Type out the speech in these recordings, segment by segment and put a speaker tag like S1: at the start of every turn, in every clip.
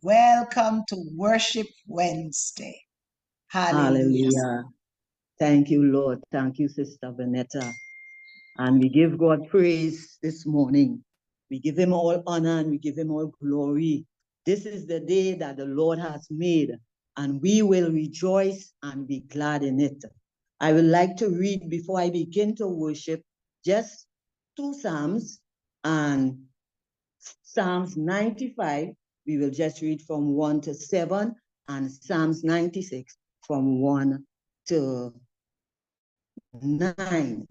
S1: Welcome to Worship Wednesday. Hallelujah.
S2: Hallelujah. Thank you, Lord. Thank you, Sister Vanetta. And we give God praise this morning. We give him all honor and we give him all glory. This is the day that the Lord has made, and we will rejoice and be glad in it. I would like to read before I begin to worship just two Psalms, and Psalms 95, we will just read from 1 to 7, and Psalms 96 from 1 to 9.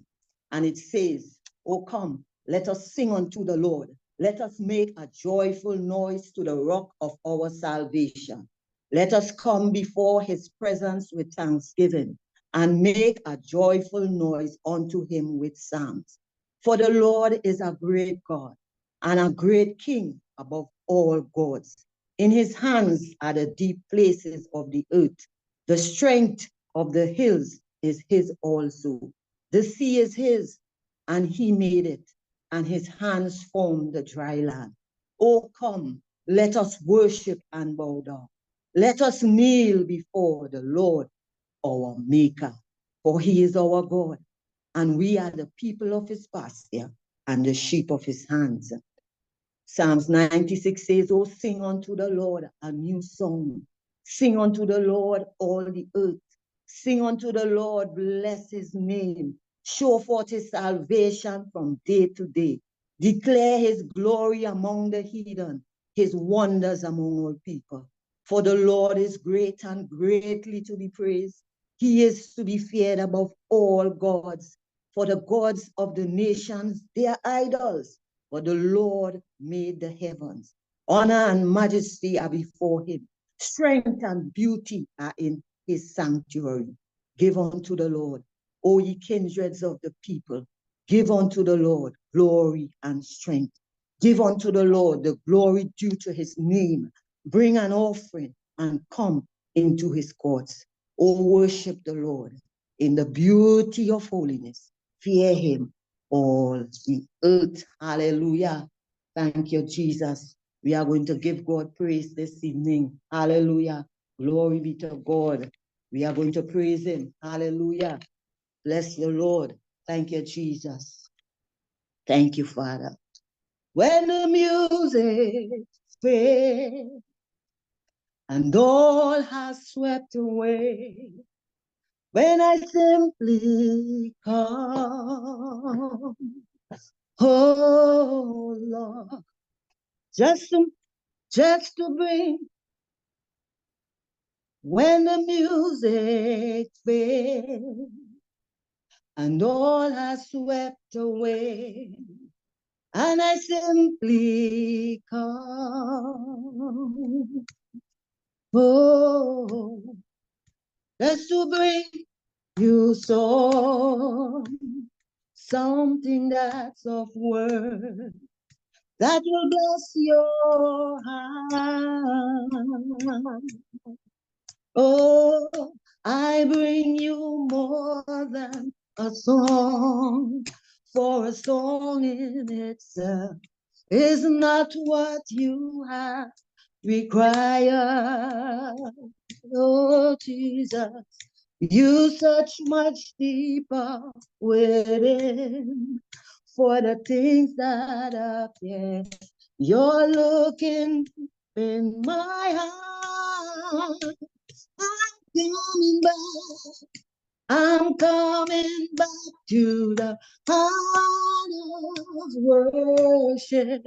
S2: And it says, "Oh, come, let us sing unto the Lord. Let us make a joyful noise to the rock of our salvation. Let us come before his presence with thanksgiving and make a joyful noise unto him with psalms. For the Lord is a great God and a great King above all gods. In his hands are the deep places of the earth. The strength of the hills is his also. The sea is his, and he made it, and his hands formed the dry land. Oh, come, let us worship and bow down. Let us kneel before the Lord, our Maker, for he is our God, and we are the people of his pasture and the sheep of his hands." Psalms 96 says, "Oh, sing unto the Lord a new song. Sing unto the Lord all the earth. Sing unto the Lord, bless his name. Show forth his salvation from day to day. Declare his glory among the heathen, his wonders among all people. For the Lord is great and greatly to be praised. He is to be feared above all gods. For the gods of the nations, they are idols. But the Lord made the heavens. Honor and majesty are before him. Strength and beauty are in his sanctuary. Give unto the Lord, O ye kindreds of the people. Give unto the Lord glory and strength. Give unto the Lord the glory due to his name. Bring an offering and come into his courts. O worship the Lord in the beauty of holiness. Fear him, all the earth." Hallelujah. Thank you, Jesus. We are going to give God praise this evening. Hallelujah. Glory be to God. We are going to praise him. Hallelujah. Bless the Lord. Thank you, Jesus. Thank you, Father. When the music fades and all has swept away, when I simply come, oh Lord, just to bring, when the music fades and all has swept away, and I simply come, oh, just to bring you song, something that's of worth that will bless your heart. Oh, I bring you more than a song, for a song in itself is not what you have required. Oh, Jesus, you search much deeper within for the things that appear. You're looking in my heart. I'm coming back to the heart of worship,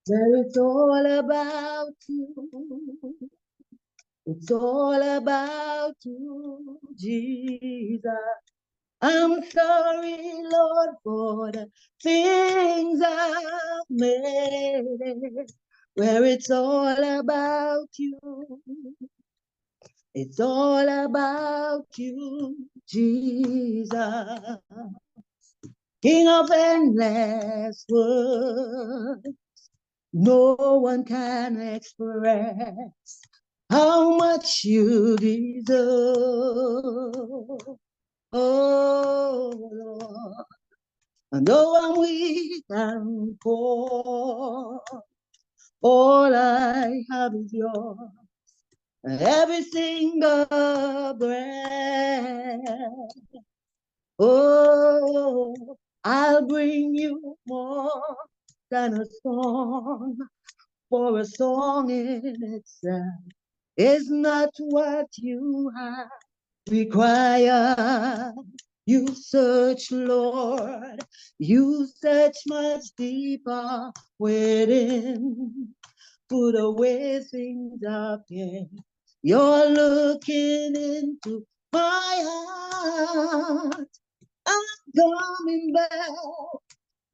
S2: where it's all about you. It's all about you, Jesus. I'm sorry, Lord, for the things I've made, where it's all about you. It's all about you, Jesus. King of endless world, no one can express how much you deserve. Oh, Lord, and though I'm weak and poor, All I have is yours. Every single breath. Oh, I'll bring you more than a song, for a song in itself is not what you have required. You search, Lord, you search much deeper within, put away things up here. You're looking into my heart.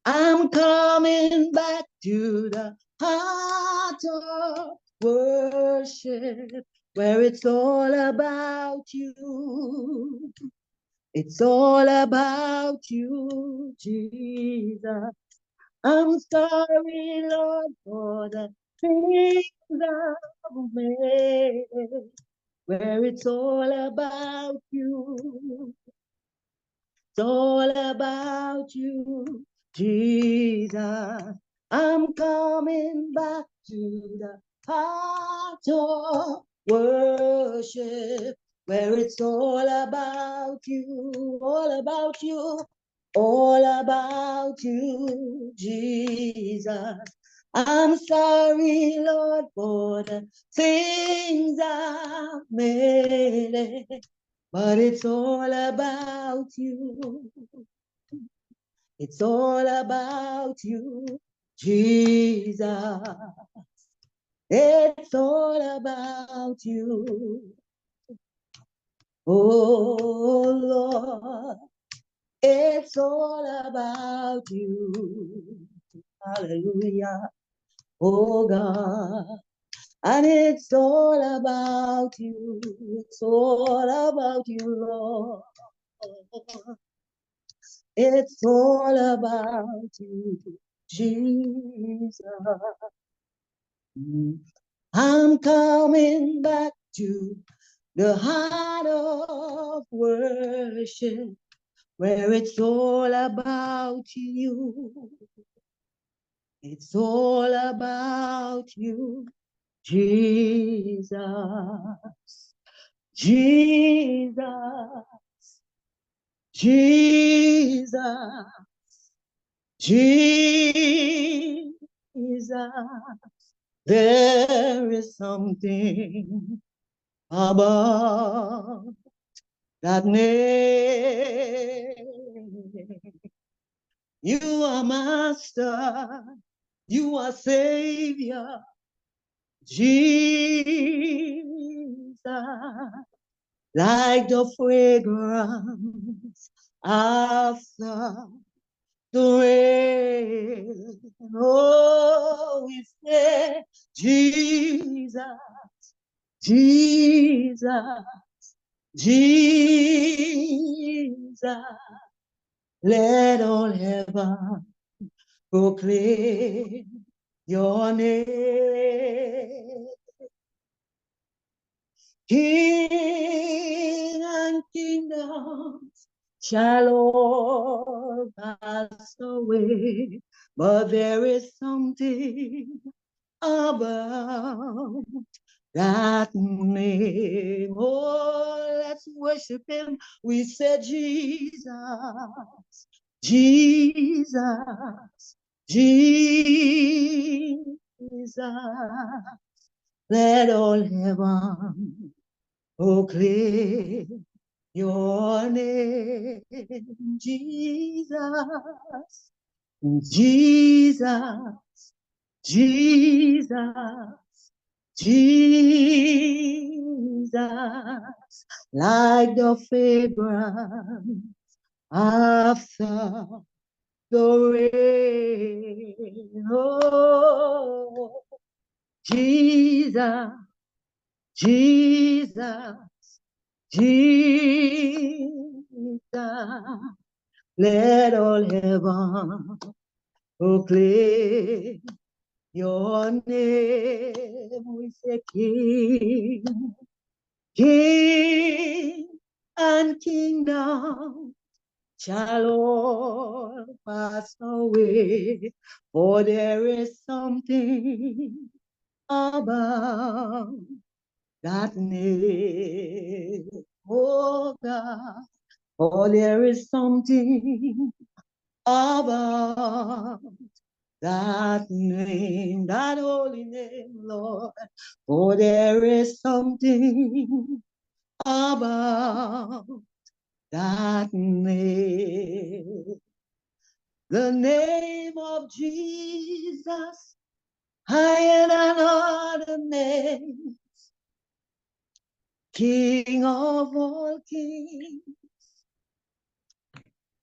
S2: I'm coming back to the heart of worship, where it's all about you. It's all about you, Jesus. I'm sorry, Lord, for the things I've made, where it's all about you. It's all about you, Jesus. I'm coming back to the heart of worship, where it's all about you, all about you, all about you, Jesus. I'm sorry, Lord, for the things I've made, but it's all about you. It's all about you, Jesus. It's all about you. Oh, Lord, it's all about you. Hallelujah. Oh, God. And it's all about you. It's all about you, Lord. It's all about you, Jesus. I'm coming back to the heart of worship, where it's all about you. It's all about you, Jesus. Jesus. Jesus. Jesus. There is something about that name. You are Master, you are Savior, Jesus, like the fragrance after the rain. Oh, we say, Jesus, Jesus, Jesus, let all heaven proclaim your name. King and kingdoms shall all pass away, but there is something about that name. Oh, let's worship him. We said Jesus, Jesus, Jesus. Let all heaven proclaim your name, Jesus, Jesus, Jesus, Jesus, like the fragrance after the rain. Oh, Jesus, Jesus, Jesus, let all heaven proclaim your name. We say, King, King and kingdom shall all pass away, for there is something about that name, oh God. For there is something about that name, that holy name, Lord. For there is something about that name. The name of Jesus, higher than other names, King of all kings.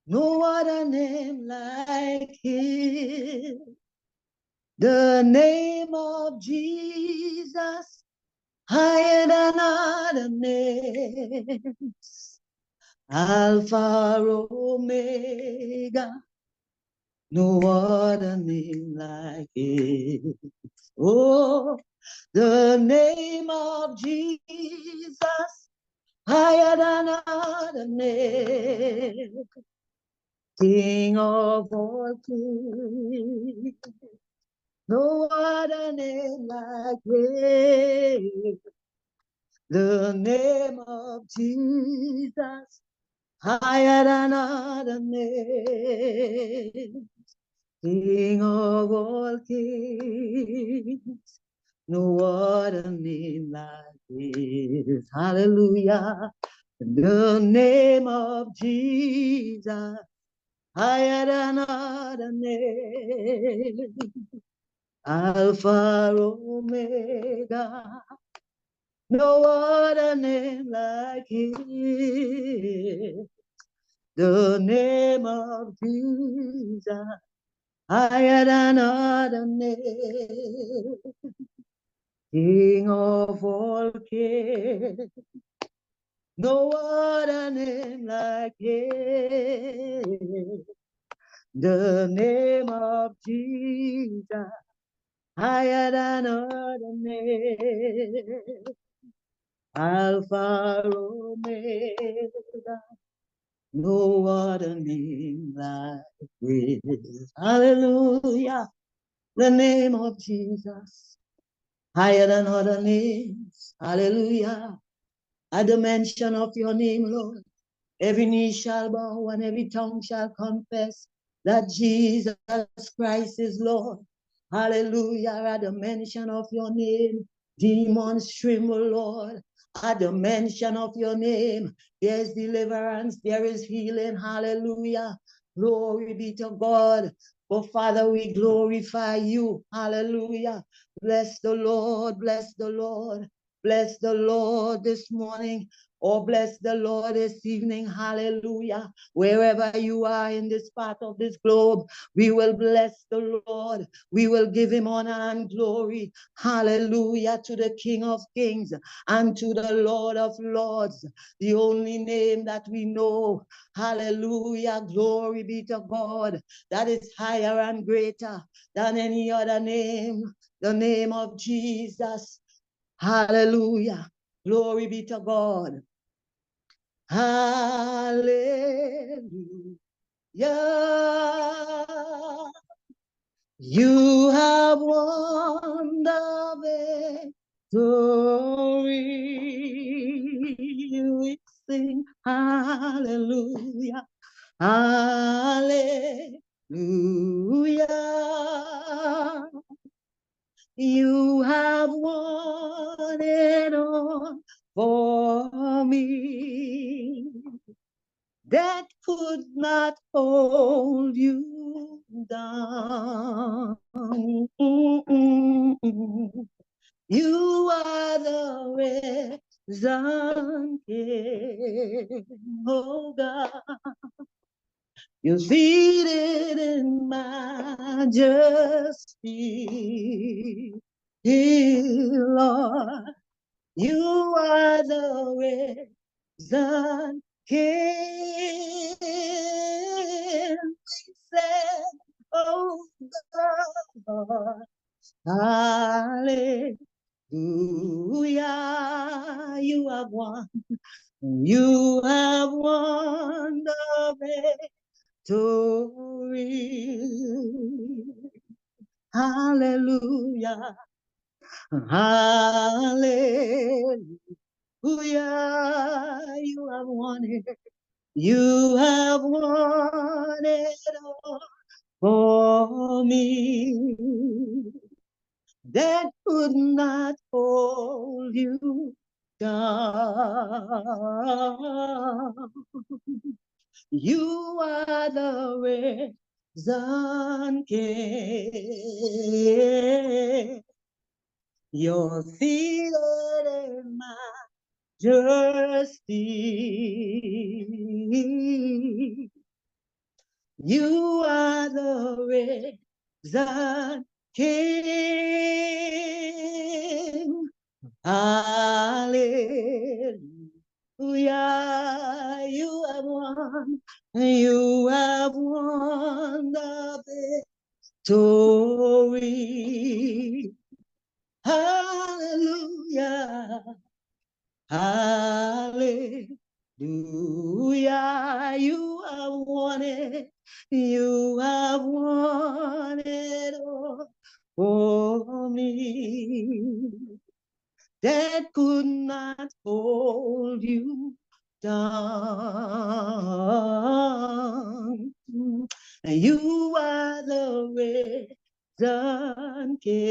S2: No other name like him. The name of Jesus, higher than other names. Alpha, Omega, no other name like it. Oh, the name of Jesus, higher than other names. King of all kings, no other name like it. The name of Jesus, higher than other names. King of all kings, no other name like this. Hallelujah. The name of Jesus, higher than other name. Alpha, Omega, no other name like it. The name of Jesus, higher than other name. King of all kings, no other name like it. The name of Jesus, higher than other name. Alpha, Omega, no other name like this. Hallelujah. The name of Jesus, higher than other names. Hallelujah. At the mention of your name, Lord, every knee shall bow and every tongue shall confess that Jesus Christ is Lord. Hallelujah. At the mention of your name, demons tremble, Lord. At the mention of your name, there's deliverance, there is healing. Hallelujah. Glory be to God. Oh, Father, we glorify you. Hallelujah. Bless the Lord, bless the Lord, bless the Lord this morning. Oh, bless the Lord this evening. Hallelujah. Wherever you are in this part of this globe, we will bless the Lord. We will give him honor and glory. Hallelujah to the King of Kings and to the Lord of Lords, the only name that we know. Hallelujah. Glory be to God. That is higher and greater than any other name. The name of Jesus. Hallelujah. Glory be to God. Hallelujah. You have won the victory. We sing hallelujah. Hallelujah. You have won it all for me. That could not hold you down. You are the risen King, oh God. You're seated in majesty, Lord. You are the risen King. Said, oh God, hallelujah. You have won. You have won the victory. Hallelujah. Hallelujah. You have won it. You have won it all for me. That could not hold you down. You are the risen King. You're seated in majesty. You are the risen King. Hallelujah. You have won. You have won the victory. Hallelujah. Hallelujah. You have won it. You have won it all for me. That could not hold you down. You are the risen King.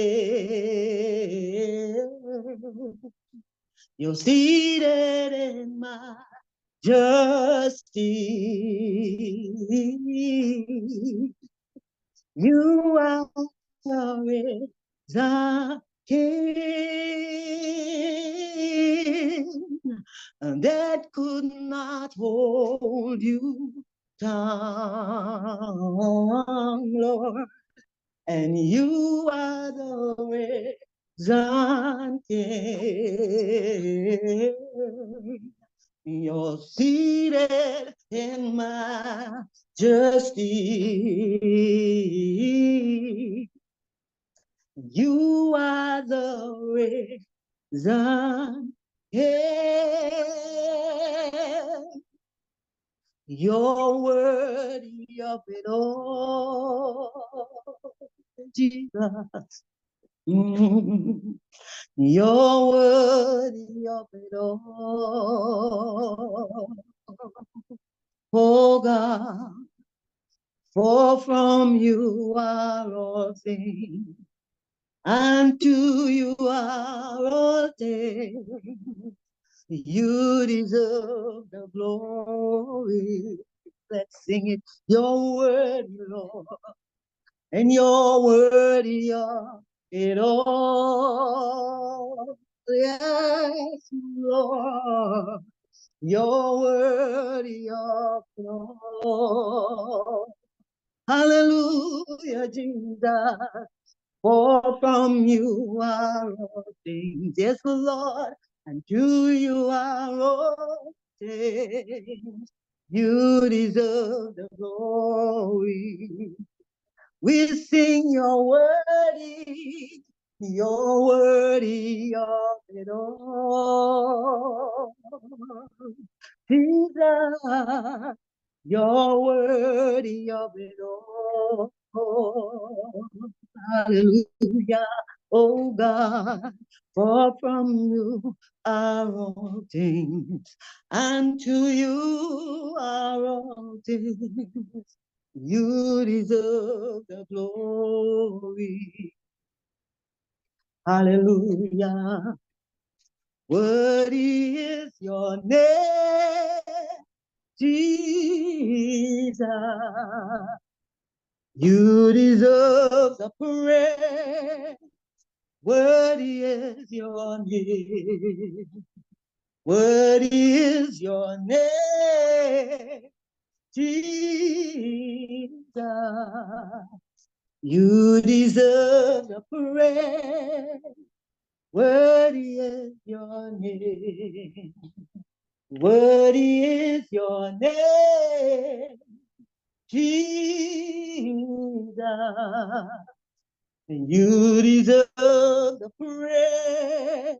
S2: You're seated in majesty. You are the risen King that could not hold you down, Lord. And you are the risen King. You're seated in majesty. You are the risen King. You're worthy of it all, Jesus. You're worthy of it all. Oh God, for from you are all things, and to you are all things. You deserve the glory. Let's sing it. You're worthy, Lord, and you're worthy of it all. Yes, Lord, you're worthy of it all. Hallelujah, Jesus. For from you are all things, yes, Lord, and to you are all things. You deserve the glory. We sing you're worthy of it all. Jesus, you're worthy of it all. Hallelujah, oh God, for from you are all things, and to you are all things. You deserve the glory. Hallelujah. Worthy is your name, Jesus. You deserve the praise. Worthy is your name. Worthy is your name, Jesus. You deserve the praise. Worthy is your name. Worthy is your name, Jesus. And you deserve the praise.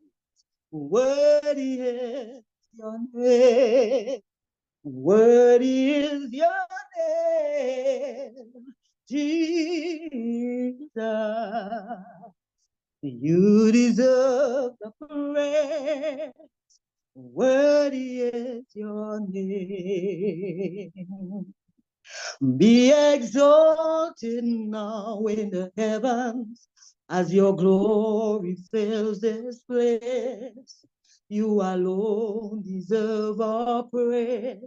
S2: Worthy is your name. Worthy is your name, Jesus. You deserve the praise. Worthy is your name. Be exalted now in the heavens as your glory fills this place. You alone deserve our praise.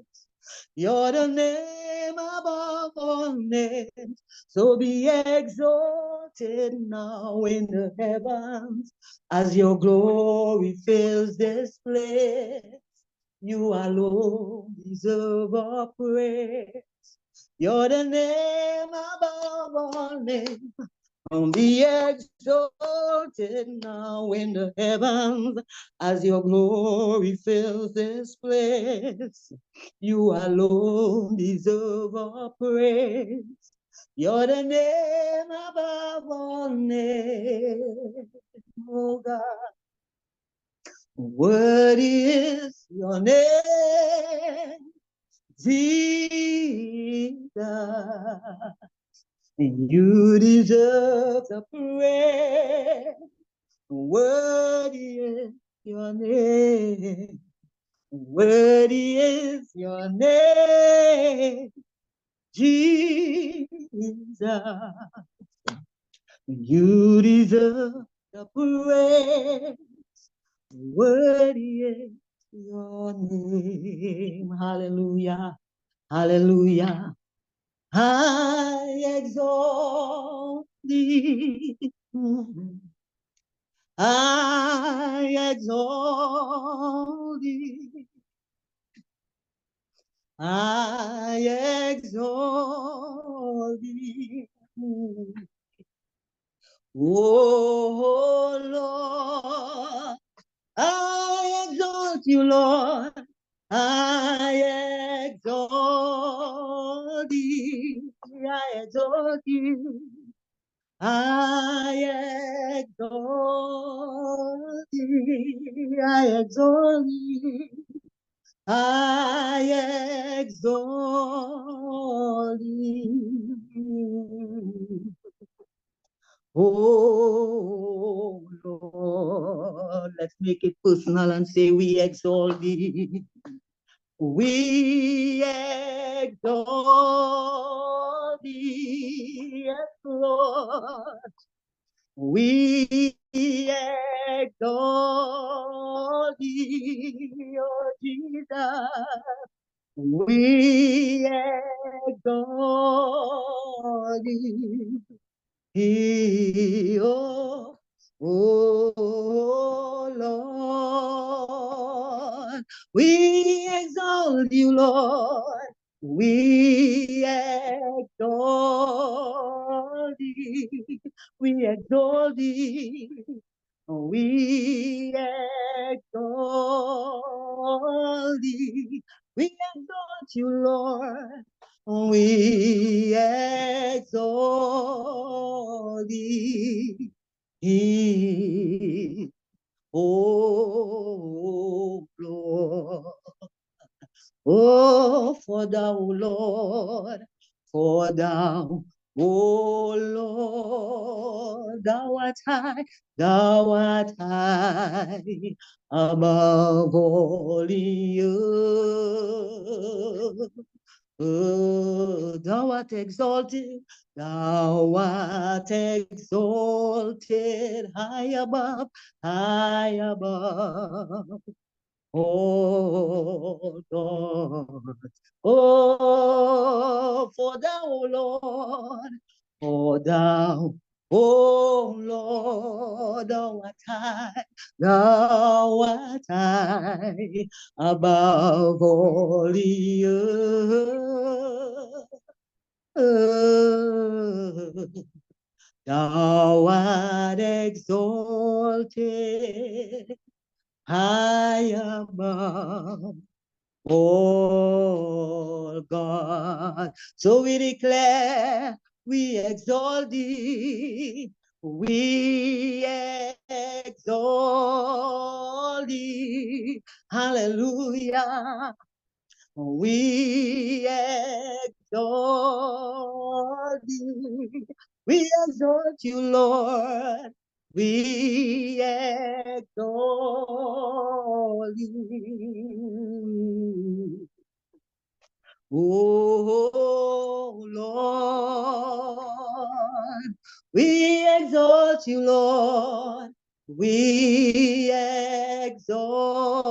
S2: You're the name above all names. So be exalted now in the heavens as your glory fills this place. You alone deserve our praise. You're the name above all names. Be exalted now in the heavens as your glory fills this place. You alone deserve our praise. You're the name above all names, oh God. Worthy is your name, Jesus. And you deserve the praise. Worthy is your name. Worthy is your name, Jesus. You deserve the praise. Worthy is your name. Hallelujah. Hallelujah. I exalt thee. I exalt thee. I exalt thee. Oh Lord, I exalt you, Lord. I exalt thee. I exalt you. I exalt thee. I exalt thee. I exalt thee. Oh Lord, let's make it personal and say we exalt thee. We exalt thee, yes, Lord. We exalt thee, oh Jesus. We exalt thee, oh Lord. We exalt you, Lord. We exalt thee. We exalt thee. We exalt thee. We exalt you, Lord. We exalt thee. Oh Lord. Oh, for thou, Lord, for thou, oh Lord, thou art high above all the earth. Thou art exalted high above, high above. Oh God, oh, for thou, Lord, for thou, oh Lord, thou art high above all the earth. Thou art exalted high above all, God. So we declare, we exalt thee, we exalt thee, hallelujah. We exalt thee, we exalt you, Lord. we exalt you. Oh Lord, we exalt you, Lord. We exalt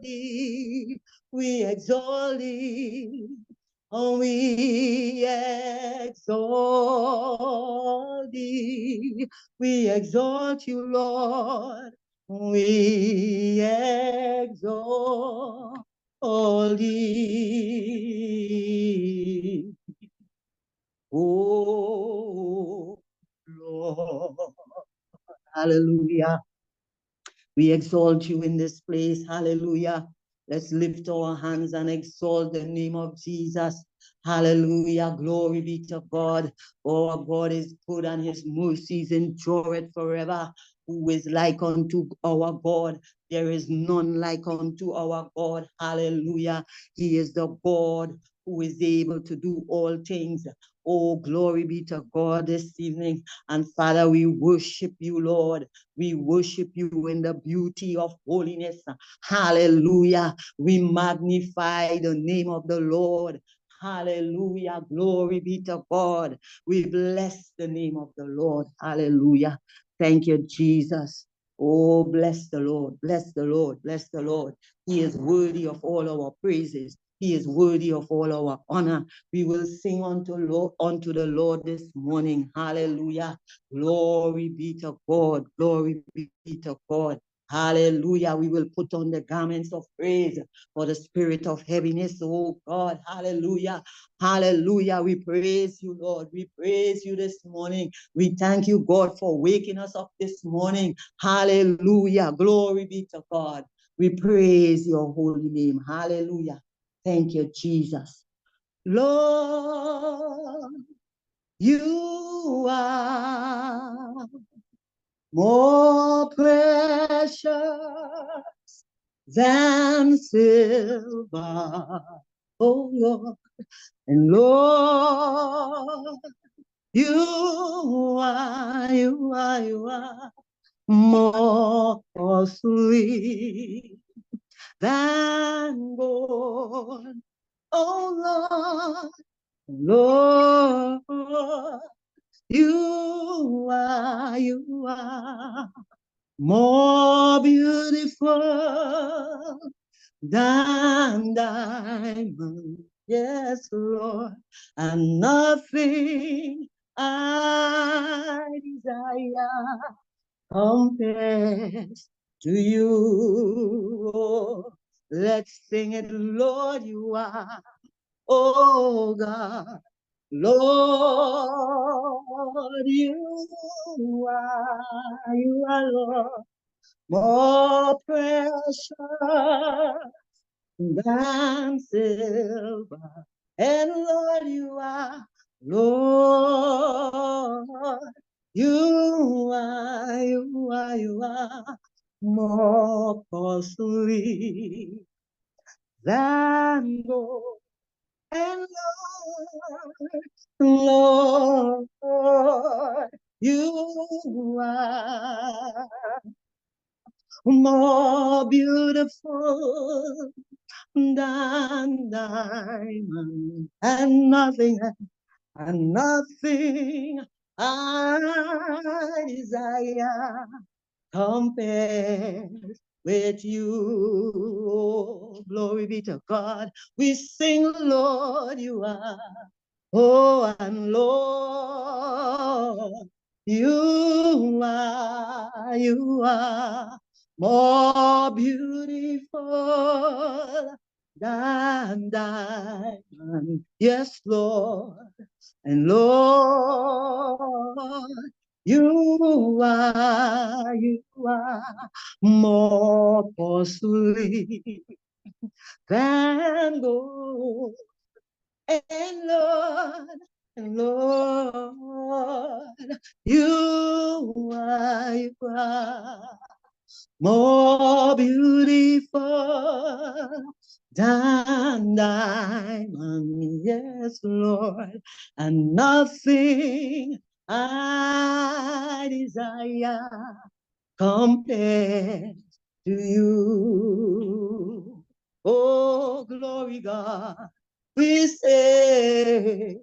S2: thee. We exalt thee. Oh, we exalt thee. We exalt you, Lord. We exalt thee. Oh, Lord. Hallelujah. We exalt you in this place. Hallelujah. Let's lift our hands and exalt the name of Jesus. Hallelujah. Glory be to God. Our God is good and his mercies endure it forever. Who is like unto our God? There is none like unto our God. Hallelujah. He is the God who is able to do all things. Oh, glory be to God this evening. And Father, we worship you, Lord. We worship you in the beauty of holiness. Hallelujah. We magnify the name of the Lord. Hallelujah. Glory be to God. We bless the name of the Lord. Hallelujah. Thank you, Jesus. Oh, bless the Lord. Bless the Lord. Bless the Lord. He is worthy of all our praises. He is worthy of all our honor. We will sing unto the Lord this morning. Hallelujah. Glory be to God. Glory be to God. Hallelujah. We will put on the garments of praise for the spirit of heaviness. Oh God. Hallelujah. Hallelujah. We praise you, Lord. We praise you this morning. We thank you, God, for waking us up this morning. Hallelujah. Glory be to God. We praise your holy name. Hallelujah. Thank you, Jesus. Lord, you are more precious than silver, oh Lord. And Lord, you are more costly than gold, oh Lord, Lord, you are more beautiful than diamond, yes, Lord, and nothing I desire compares to you. Oh, let's sing it, Lord, you are, oh God. Lord, you are Lord, more precious than silver. And Lord, Lord, you are more costly than gold. And Lord, you are more beautiful than diamond, and nothing I desire compares with you. Oh, glory be to God. We sing, Lord, you are. Oh, and Lord, you are more beautiful than diamond. Yes, Lord. And Lord, you are more costly than gold. And Lord, you are more beautiful than diamond, yes, Lord, and nothing I desire compared to you. Oh, glory God, we say,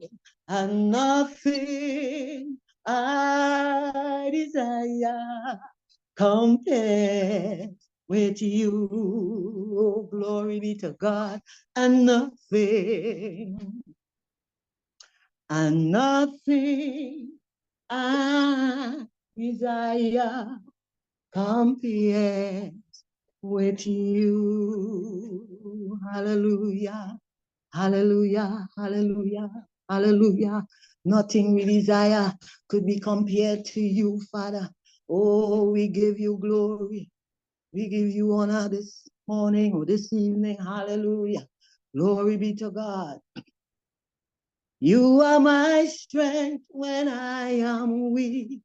S2: and nothing I desire compared with you. Oh, glory be to God, and nothing I desire compared with you. Hallelujah, hallelujah, hallelujah, hallelujah. Nothing we desire could be compared to you, Father. Oh, we give you glory. We give you honor this morning or this evening. Hallelujah. Glory be to God. You are my strength when I am weak.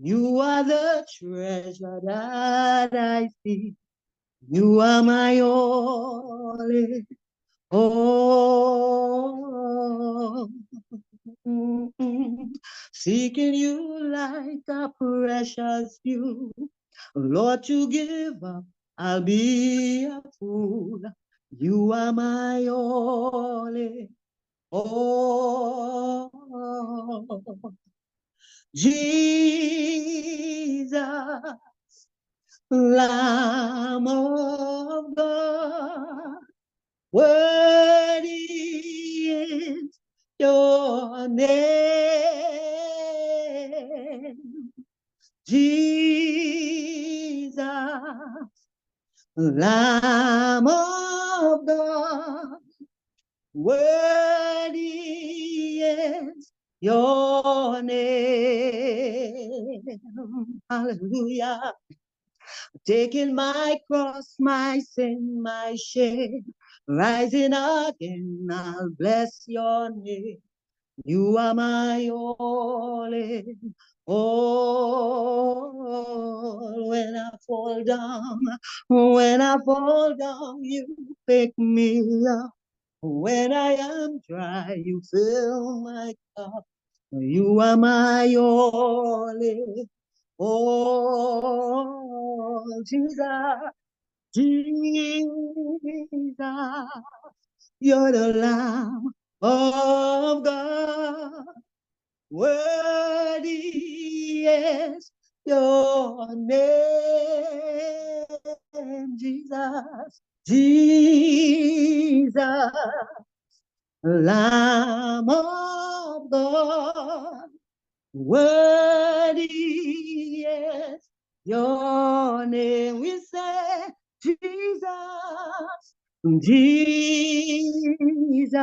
S2: You are the treasure that I see. You are my all in all. Seeking you like a precious dew. Lord, to give up, I'll be a fool. You are my all in all. Jesus, Lamb of God, worthy is your name. Jesus, Lamb of God, worthy is your name. Hallelujah. Taking my cross, my sin, my shame, rising again, I'll bless your name. You are my all in all. When I fall down, you pick me up. When I am dry, you fill my cup. You are my all in all. Jesus, Jesus, you're the Lamb of God. Worthy is your name, Jesus. Jesus, Lamb of God, worthy is your name. We say, Jesus, Jesus,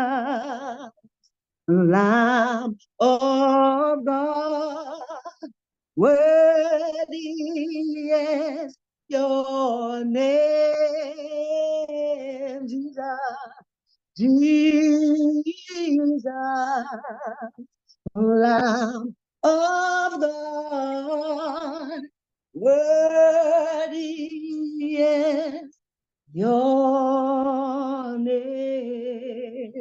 S2: Lamb of God, worthy is your name, Jesus. Jesus, Lamb of God, worthy is your name.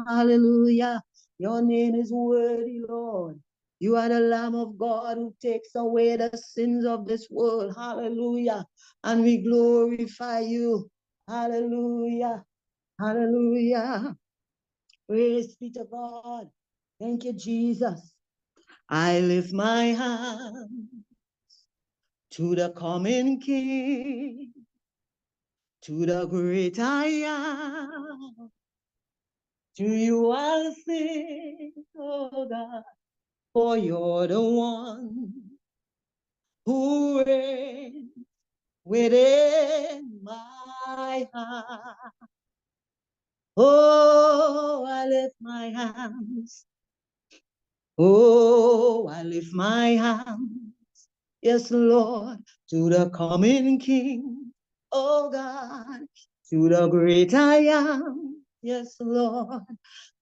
S2: Hallelujah. Your name is worthy, Lord. You are the Lamb of God who takes away the sins of this world. Hallelujah. And we glorify you. Hallelujah. Hallelujah. Praise be to God. Thank you, Jesus. I lift my hand to the coming King, to the great I am. To you I'll sing, oh God, for you're the one who reigns within my heart. Oh, I lift my hands. Oh, I lift my hands. Yes, Lord, to the coming King. Oh God, to the great I am. Yes, Lord,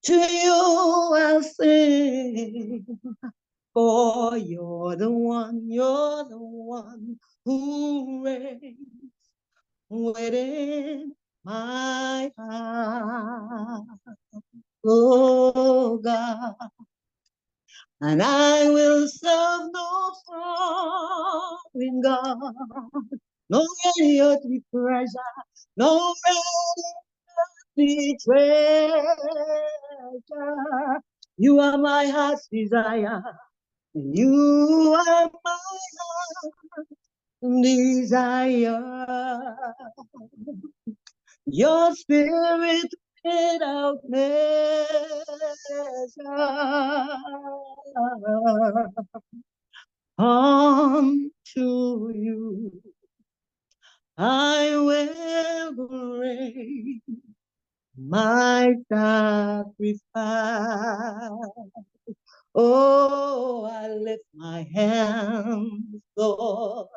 S2: to you I'll sing. For you're the one who reigns within my heart. Oh God, and I will serve no foreign God, no any earthly pleasure, no earthly treasure. You are my heart's desire. You are my heart's desire. Your spirit without measure. Unto you I will bring my sacrifice. Oh, I lift my hands, Lord,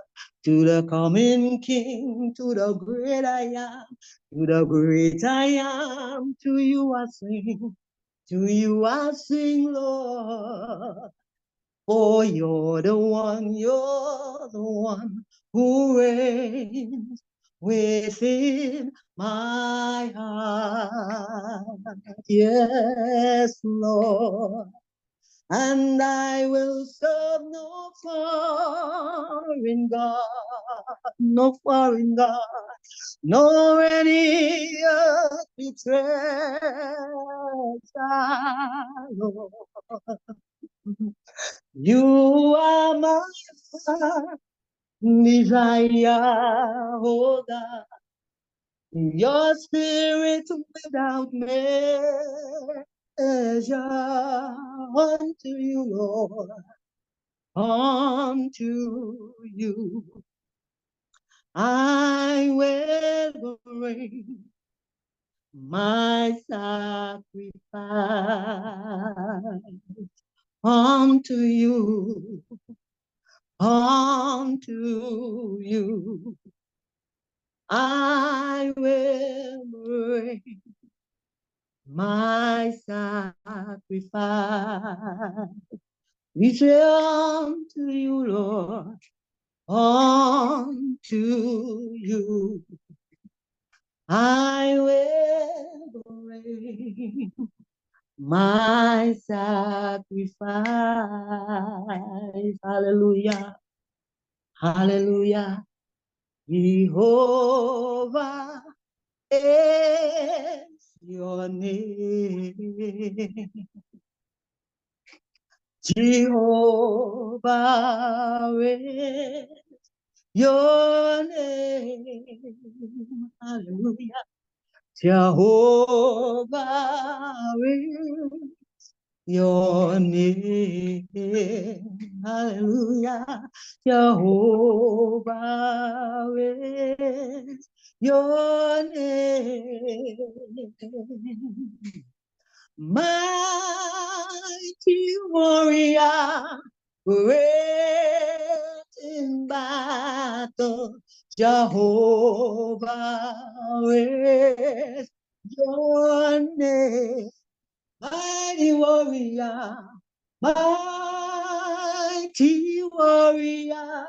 S2: to the coming King, to the great I am, to the great I am. To you I sing, Lord. For you're the one who reigns within my heart. Yes, Lord. And I will serve no foreign God, no foreign God, nor any earthly treasure, Lord. You are my desire, oh God. Your spirit without measure. Unto you, Lord, unto you I will bring my sacrifice. Unto you I will bring my sacrifice. We say unto you, Lord, unto you I will bring my sacrifice. Hallelujah, hallelujah. Jehovah is your name. Jehovah is your name. Hallelujah. Jehovah is your name. Hallelujah. Jehovah is your name. Mighty warrior, great in battle, Jehovah is your name. Mighty warrior, mighty warrior,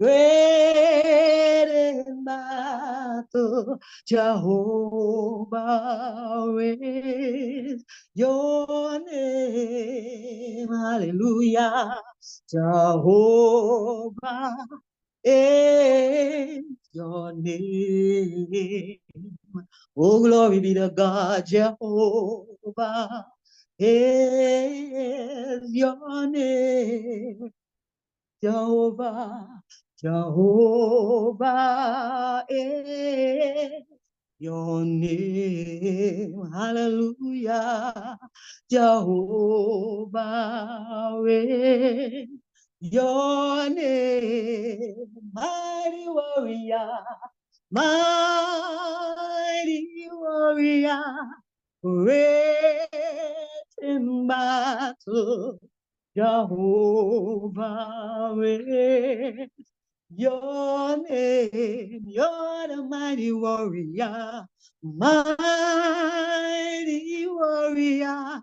S2: great in battle, Jehovah is your name. Hallelujah. Jehovah is your name. Oh, glory be to God. Jehovah is your name. Jehovah, Jehovah is your name. Hallelujah. Jehovah is your name. Mighty warrior, mighty warrior, great in battle. Jehovah is your name. You're the mighty warrior, mighty warrior,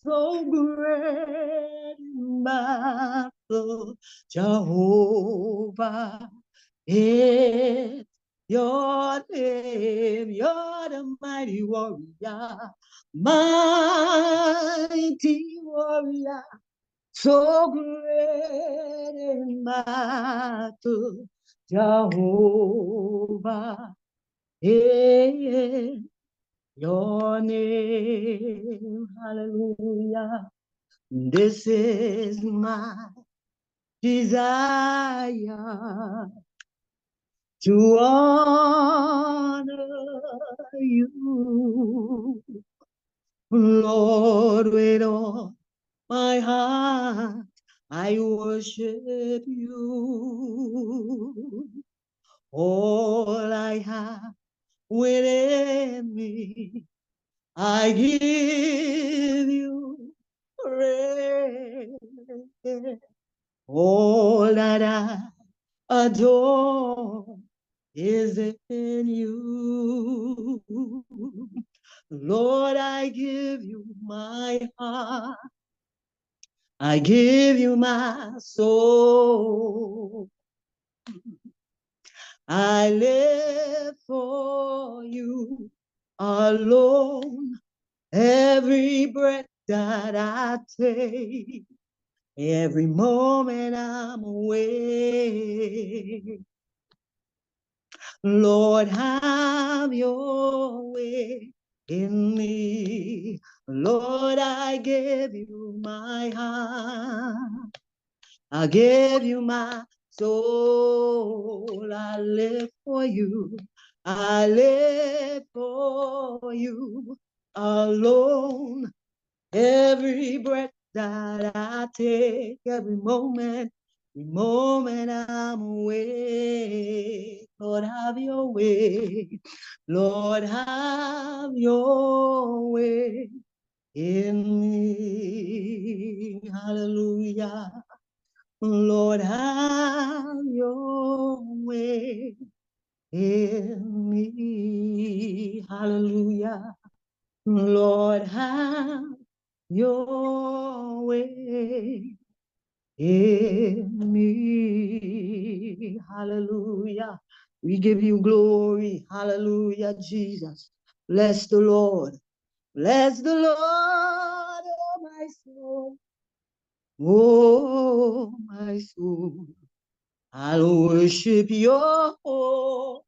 S2: so great in battle. Jehovah is your name. You're the mighty warrior, mighty warrior, so great in battle, Jehovah is your name. Hallelujah. This is my desire, to honor you, Lord, with all my heart I worship you. All I have within me, I give you praise. All that I adore is in you. Lord, I give you my heart. I give you my soul. I live for you alone. Every breath that I take, every moment I'm awake. Lord, have your way in me. Lord, I give you my heart. I give you my soul. I live for you. I live for you alone. Every breath that I take, every moment I'm awake. Lord, have your way. Lord, have your way in me. Hallelujah. Lord, have your way in me. Hallelujah. Lord, have your way in me. Hallelujah. We give you glory. Hallelujah, Jesus. Bless the Lord. Bless the Lord, oh my soul. Oh, my soul. I'll worship your holy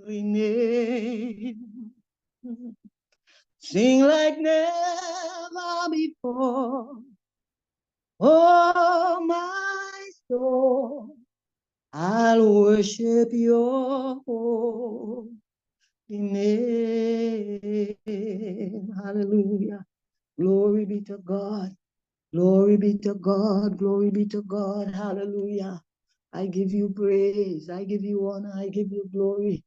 S2: name. Sing like never before. Oh, my soul, I'll worship your holy name. Hallelujah. Glory be to God. Glory be to God. Glory be to God. Hallelujah. I give you praise. I give you honor. I give you glory.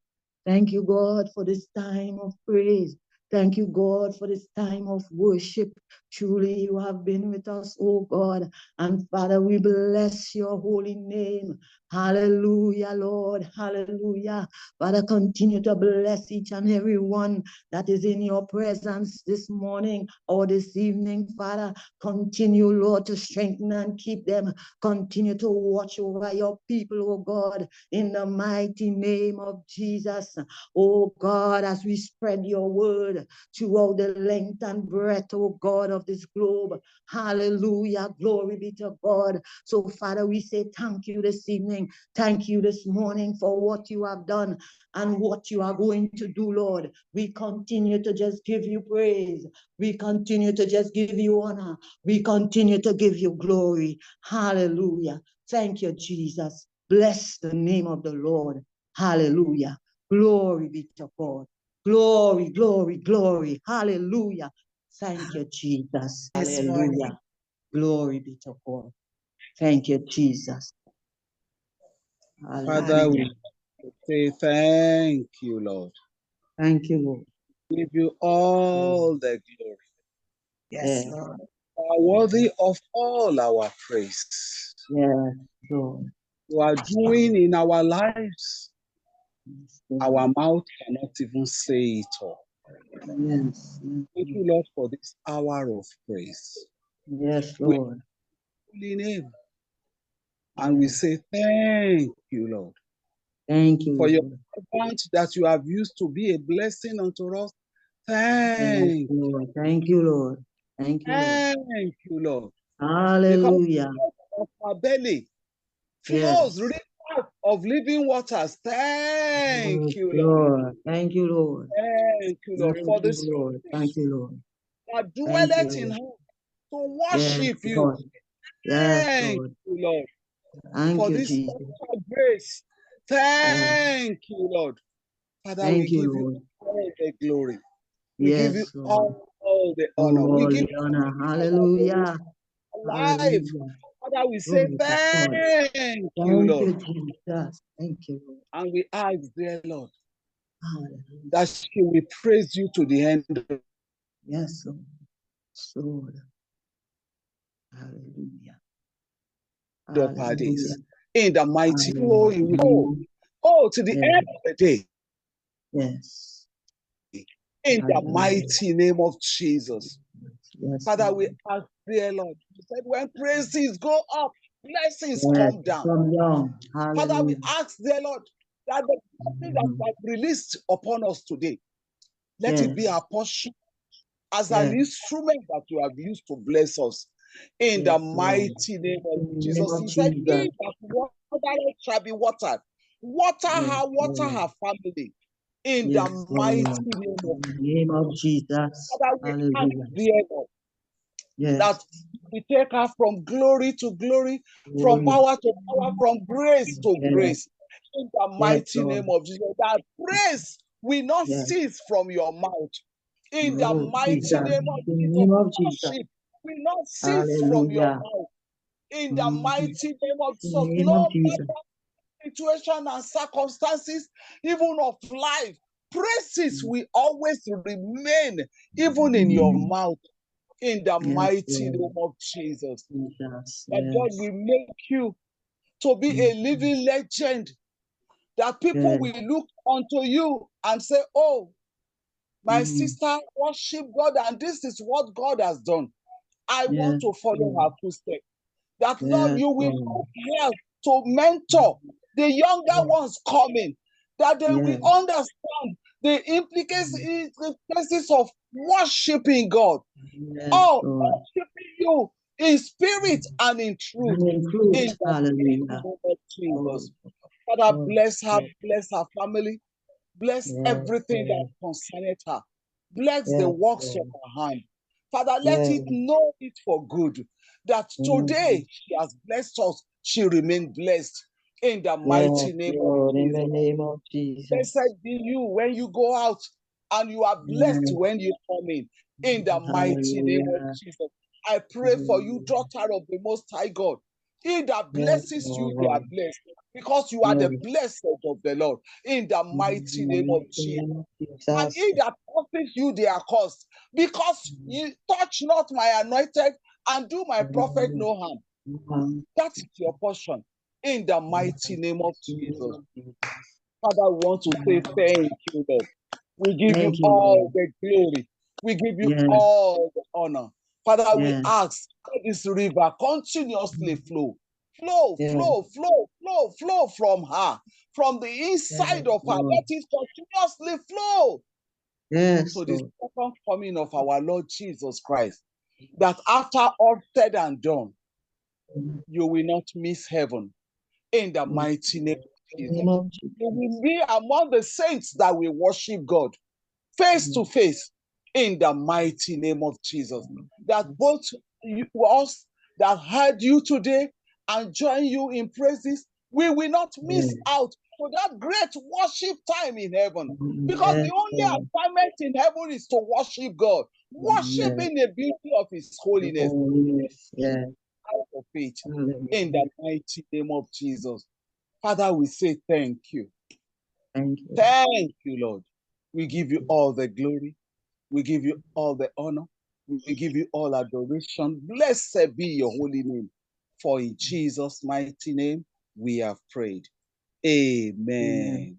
S2: Thank you, God, for this time of praise. Thank you, God, for this time of worship. Truly, you have been with us, oh God. And Father, we bless your holy name. Hallelujah, Lord. Hallelujah. Father, continue to bless each and every one that is in your presence this morning or this evening, Father. Continue, Lord, to strengthen and keep them. Continue to watch over your people, oh God, in the mighty name of Jesus. Oh God, as we spread your word throughout the length and breadth, oh God, of this globe. Hallelujah. Glory be to God. So, Father, we say thank you this evening. Thank you this morning for what you have done and what you are going to do, Lord. We continue to just give you praise. We continue to just give you honor. We continue to give you glory. Hallelujah. Thank you, Jesus. Bless the name of the Lord. Hallelujah. Glory be to God. Glory, glory, glory. Hallelujah. Thank you, Jesus. Hallelujah. Glory be to God. Thank you, Jesus.
S3: Father, we say thank you, Lord.
S2: Thank you, Lord.
S3: Give you all the glory.
S1: Yes, Lord.
S3: You are worthy of all our praise.
S2: Yes, Lord.
S3: You are doing in our lives. Our mouth cannot even say it all.
S2: Yes.
S3: Thank you, Lord, for this hour of praise.
S2: Yes, Lord.
S3: Holy name. And we say thank you, Lord.
S2: Thank you,
S3: For your
S2: Lord.
S3: servant that you have used to be a blessing unto us. Thank
S2: you, Lord. Thank you, Lord. Thank you, Lord.
S3: Thank you, Lord.
S2: Hallelujah.
S3: Because of our belly
S2: Yes.
S3: flows rivers of living waters. Thank
S2: Yes,
S3: you, Lord.
S2: Lord. Thank you, Lord.
S3: Thank you, Lord,
S2: Thank
S3: for the
S2: you, Lord. Thank you, Lord.
S3: that
S2: Thank you,
S3: dwelleth in
S2: Lord.
S3: her to
S2: Yes,
S3: worship you.
S2: Lord. Yes,
S3: Thank
S2: Lord.
S3: you, Lord,
S2: Thank
S3: for
S2: you,
S3: this
S2: Jesus.
S3: special grace.
S2: Yes.
S3: Thank you, Lord. Father, we
S2: Thank you,
S3: give you
S2: Lord.
S3: all the glory. We give you
S2: Yes, Lord.
S3: all the honor. We
S2: All
S3: give
S2: the honor.
S3: you
S2: Hallelujah.
S3: life.
S2: Hallelujah.
S3: Father, we say
S2: Glory to God.
S3: thank you,
S2: Thank
S3: Lord.
S2: you, Jesus. Thank you, Lord.
S3: And we ask, dear Lord,
S2: Hallelujah.
S3: that she will praise you to the end.
S2: Yes, Lord. Yes, Lord. Hallelujah.
S3: Of our
S2: Hallelujah.
S3: days. In the mighty
S2: Hallelujah.
S3: to the
S2: Yes.
S3: end of the day.
S2: Yes.
S3: In the
S2: Hallelujah.
S3: mighty name of Jesus.
S2: Yes,
S3: Father,
S2: Lord.
S3: we ask, dear Lord, you said when praises go up, blessings
S2: Yes,
S3: come down.
S2: come down.
S3: Father, we
S2: Hallelujah.
S3: ask, dear Lord, that the blessing that you have released upon us today, let it be
S2: Yes.
S3: our portion as
S2: Yes.
S3: an instrument that you have used to bless us. In the
S2: Yes, Lord.
S3: mighty name
S2: In
S3: of
S2: the name
S3: Jesus.
S2: of
S3: He said,
S2: Jesus.
S3: he that watereth shall be watered. Water
S2: Yes,
S3: her, water
S2: Lord.
S3: her family. In the
S2: Yes,
S3: mighty
S2: Lord.
S3: name of
S2: In the name of Jesus.
S3: Father, we ask,
S2: Hallelujah.
S3: dear Lord,
S2: Yes.
S3: that we take her from glory to glory, from
S2: Glory.
S3: power to power, from grace to
S2: Yes.
S3: grace. In the
S2: Yes,
S3: mighty
S2: Lord.
S3: name of Jesus, that praise will not
S2: Yes.
S3: cease from your mouth. In the
S2: Oh,
S3: mighty
S2: Jesus.
S3: name of
S2: In the
S3: Jesus,
S2: name of Jesus.
S3: worship will not cease from your
S2: Hallelujah.
S3: mouth. In the mighty name of
S2: In the
S3: Jesus,
S2: name of
S3: no
S2: Jesus.
S3: matter situation and circumstances, even of life, praises will always remain even in your mouth. In the
S2: Yes,
S3: mighty
S2: Lord.
S3: name of Jesus.
S2: Jesus.
S3: That God
S2: Yes.
S3: will make you to be a living legend, that people
S2: Yes.
S3: will look unto you and say, oh, my sister worship God, and this is what God has done. I want to follow her footsteps. That Lord,
S2: Yes,
S3: you will
S2: Lord.
S3: help to mentor the younger ones coming, that they will
S2: Yes.
S3: understand the implications of worshiping God.
S2: Yes,
S3: Oh,
S2: Lord.
S3: worshiping you in spirit and in truth.
S2: And in truth.
S3: In the
S2: Hallelujah.
S3: name of
S2: Oh,
S3: Jesus. Father,
S2: oh,
S3: bless her, bless her family, bless
S2: yes,
S3: everything that
S2: Lord.
S3: concerneth her. Bless the
S2: Yes,
S3: works of
S2: Lord.
S3: her hand. Father, let
S2: Yes.
S3: it know it for good, that today she has blessed us, she remains blessed. In the
S2: Yes,
S3: mighty name of
S2: Lord. In the
S3: Jesus.
S2: name of Jesus.
S3: Blessed be you when you go out, and you are blessed
S2: Yes.
S3: when you come in. In the mighty name of
S2: Hallelujah.
S3: Jesus. I pray for you, daughter of the Most High God. He that
S2: Yes,
S3: blesses you, you are
S2: Lord.
S3: blessed, because you are
S2: Yes.
S3: the blessed of the Lord. In the mighty name of Jesus. And
S2: Jesus.
S3: he that curses you, they are cursed, because you touch not my anointed and do my prophet no harm. That is your portion. In the mighty name of Jesus. Father, we want to say thank you, Lord. We give you
S2: Thank you,
S3: all
S2: Lord.
S3: the glory. We give you
S2: Yes.
S3: all the honor. Father, we
S2: Yes.
S3: ask that this river continuously flow. Flow,
S2: Yes.
S3: flow, flow, flow, flow from her, from the inside of her.
S2: Lord.
S3: Let it continuously flow
S2: Yes,
S3: to the
S2: Lord.
S3: second coming of our Lord Jesus Christ. That after all said and done, you will not miss heaven. In the mighty name of Jesus. You will be among the saints that will worship God face to face, in the mighty name of Jesus. That both us that heard you today and join you in praises, we will not miss out for that great worship time in heaven. Because the only assignment in heaven is to worship God, worshiping the beauty of His holiness.
S2: Yes.
S3: Out of faith, in the mighty name of Jesus. Father, we say thank you.
S2: Thank you.
S3: Thank you, Lord. We give you all the glory. We give you all the honor. We give you all adoration. Blessed be your holy name. For in Jesus' mighty name we have prayed. Amen.